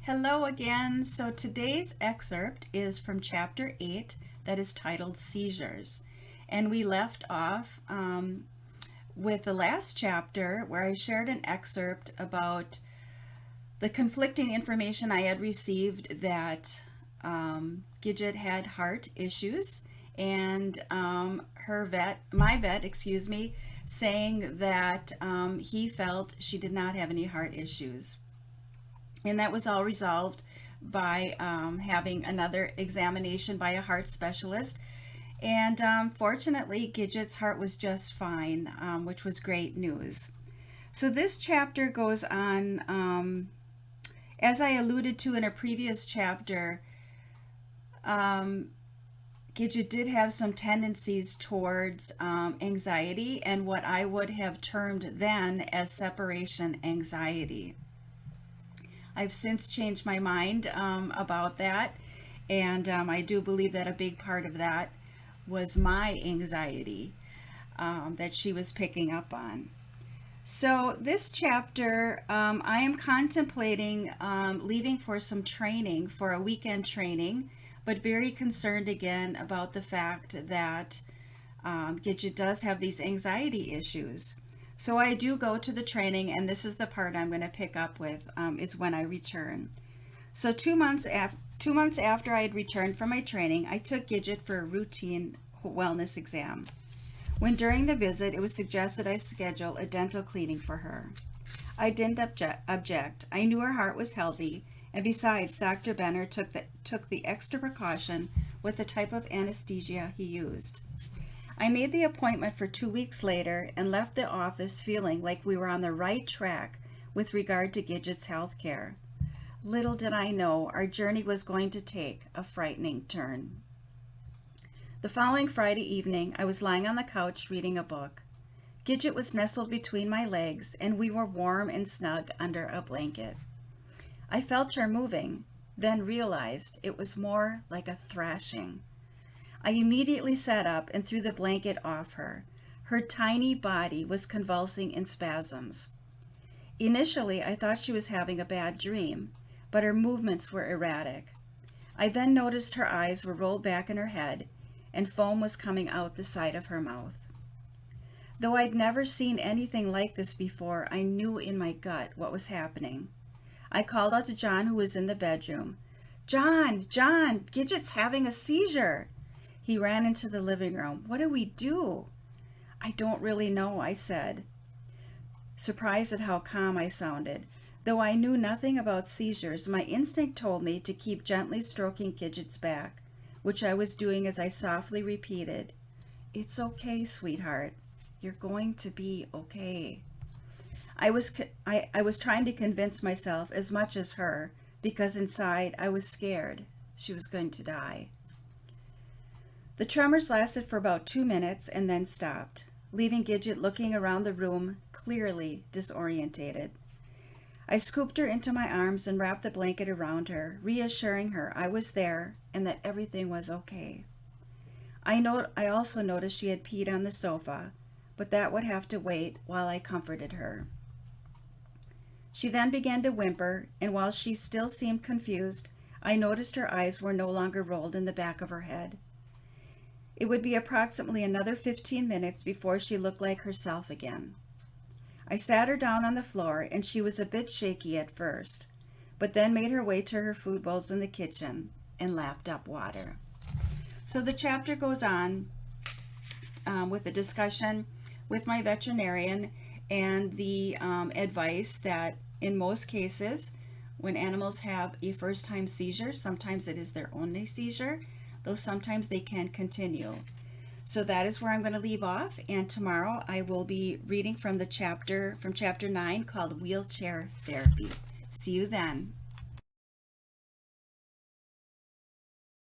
Hello again. So today's excerpt is from chapter 8 that is titled Seizures. And we left off with the last chapter where I shared an excerpt about the conflicting information I had received that Gidget had heart issues, and my vet, saying that he felt she did not have any heart issues. And that was all resolved by having another examination by a heart specialist. And fortunately, Gidget's heart was just fine, which was great news. So this chapter goes on, as I alluded to in a previous chapter, Gidget did have some tendencies towards anxiety and what I would have termed then as separation anxiety. I've since changed my mind about that, and I do believe that a big part of that was my anxiety that she was picking up on. So this chapter, I am contemplating leaving for some training, for a weekend training, but very concerned again about the fact that Gidget does have these anxiety issues. So I do go to the training, and this is the part I'm going to pick up with, is when I return. So 2 months after I had returned from my training, I took Gidget for a routine wellness exam. When during the visit, it was suggested I schedule a dental cleaning for her. I didn't object. I knew her heart was healthy, and besides, Dr. Benner took the extra precaution with the type of anesthesia he used. I made the appointment for 2 weeks later and left the office feeling like we were on the right track with regard to Gidget's health care. Little did I know our journey was going to take a frightening turn. The following Friday evening, I was lying on the couch reading a book. Gidget was nestled between my legs, and we were warm and snug under a blanket. I felt her moving, then realized it was more like a thrashing. I immediately sat up and threw the blanket off her. Her tiny body was convulsing in spasms. Initially, I thought she was having a bad dream, but her movements were erratic. I then noticed her eyes were rolled back in her head, and foam was coming out the side of her mouth. Though I'd never seen anything like this before, I knew in my gut what was happening. I called out to John, who was in the bedroom. John, Gidget's having a seizure." He ran into the living room. "What do we do?" "I don't really know," I said, surprised at how calm I sounded. Though I knew nothing about seizures, my instinct told me to keep gently stroking Gidget's back, which I was doing as I softly repeated, "It's okay, sweetheart. You're going to be okay." I was trying to convince myself as much as her, because inside I was scared she was going to die. The tremors lasted for about 2 minutes and then stopped, leaving Gidget looking around the room, clearly disorientated. I scooped her into my arms and wrapped the blanket around her, reassuring her I was there and that everything was okay. I also noticed she had peed on the sofa, but that would have to wait while I comforted her. She then began to whimper, and while she still seemed confused, I noticed her eyes were no longer rolled in the back of her head. It would be approximately another 15 minutes before she looked like herself again. I sat her down on the floor, and she was a bit shaky at first, but then made her way to her food bowls in the kitchen and lapped up water. So the chapter goes on with a discussion with my veterinarian and the advice that in most cases, when animals have a first-time seizure, sometimes it is their only seizure, though sometimes they can continue. So that is where I'm going to leave off, and tomorrow I will be reading from chapter 9 called Wheelchair Therapy. See you then.